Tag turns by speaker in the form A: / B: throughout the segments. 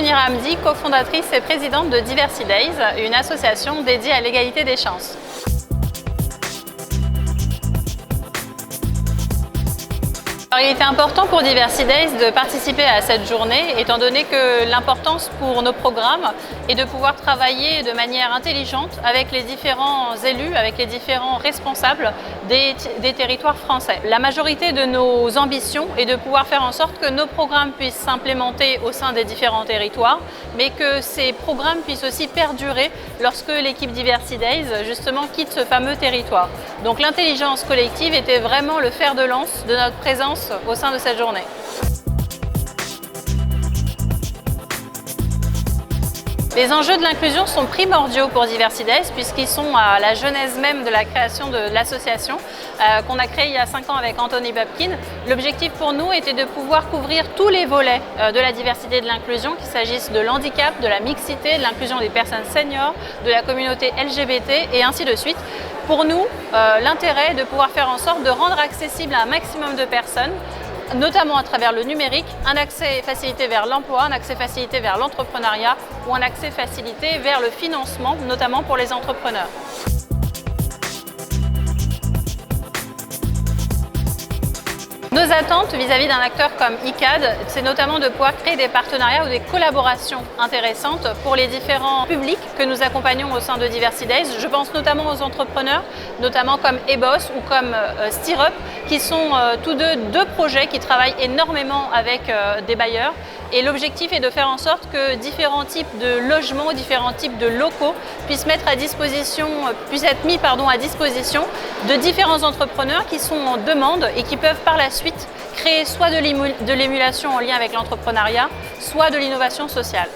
A: Mounira Hamdi, cofondatrice et présidente de Diversity Days, une association dédiée à l'égalité des chances. Alors, il était important pour Diversity Days de participer à cette journée, étant donné que l'importance pour nos programmes est de pouvoir travailler de manière intelligente avec les différents élus, avec les différents responsables des territoires français. La majorité de nos ambitions est de pouvoir faire en sorte que nos programmes puissent s'implémenter au sein des différents territoires, mais que ces programmes puissent aussi perdurer lorsque l'équipe Diversity Days justement quitte ce fameux territoire. Donc l'intelligence collective était vraiment le fer de lance de notre présence au sein de cette journée. Les enjeux de l'inclusion sont primordiaux pour Diversity Days puisqu'ils sont à la genèse même de la création de l'association qu'on a créée il y a 5 ans avec Anthony Babkin. L'objectif pour nous était de pouvoir couvrir tous les volets de la diversité et de l'inclusion, qu'il s'agisse de l'handicap, de la mixité, de l'inclusion des personnes seniors, de la communauté LGBT et ainsi de suite. Pour nous, l'intérêt est de pouvoir faire en sorte de rendre accessible à un maximum de personnes, notamment à travers le numérique, un accès facilité vers l'emploi, un accès facilité vers l'entrepreneuriat ou un accès facilité vers le financement, notamment pour les entrepreneurs. Nos attentes vis-à-vis d'un acteur comme ICAD, c'est notamment de pouvoir créer des partenariats ou des collaborations intéressantes pour les différents publics que nous accompagnons au sein de Diversity Days. Je pense notamment aux entrepreneurs, notamment comme EBOS ou comme Stirrup, qui sont tous deux projets qui travaillent énormément avec des bailleurs. Et l'objectif est de faire en sorte que différents types de logements, différents types de locaux puissent être mis à disposition de différents entrepreneurs qui sont en demande et qui peuvent par la suite créer soit de l'émulation en lien avec l'entrepreneuriat, soit de l'innovation sociale.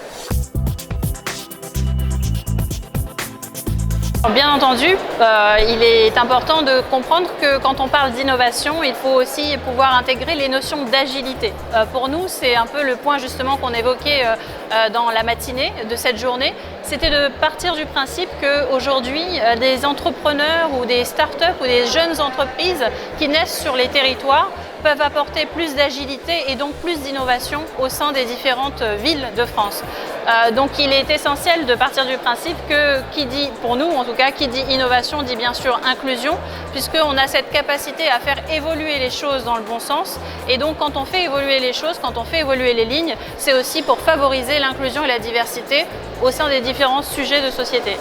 A: Bien entendu, il est important de comprendre que quand on parle d'innovation, il faut aussi pouvoir intégrer les notions d'agilité. Pour nous, c'est un peu le point justement qu'on évoquait dans la matinée de cette journée, c'était de partir du principe qu'aujourd'hui, des entrepreneurs ou des startups ou des jeunes entreprises qui naissent sur les territoires peuvent apporter plus d'agilité et donc plus d'innovation au sein des différentes villes de France. Donc il est essentiel de partir du principe que pour nous en tout cas, qui dit innovation dit bien sûr inclusion, puisqu'on a cette capacité à faire évoluer les choses dans le bon sens. Et donc quand on fait évoluer les choses, quand on fait évoluer les lignes, c'est aussi pour favoriser l'inclusion et la diversité au sein des différents sujets de société.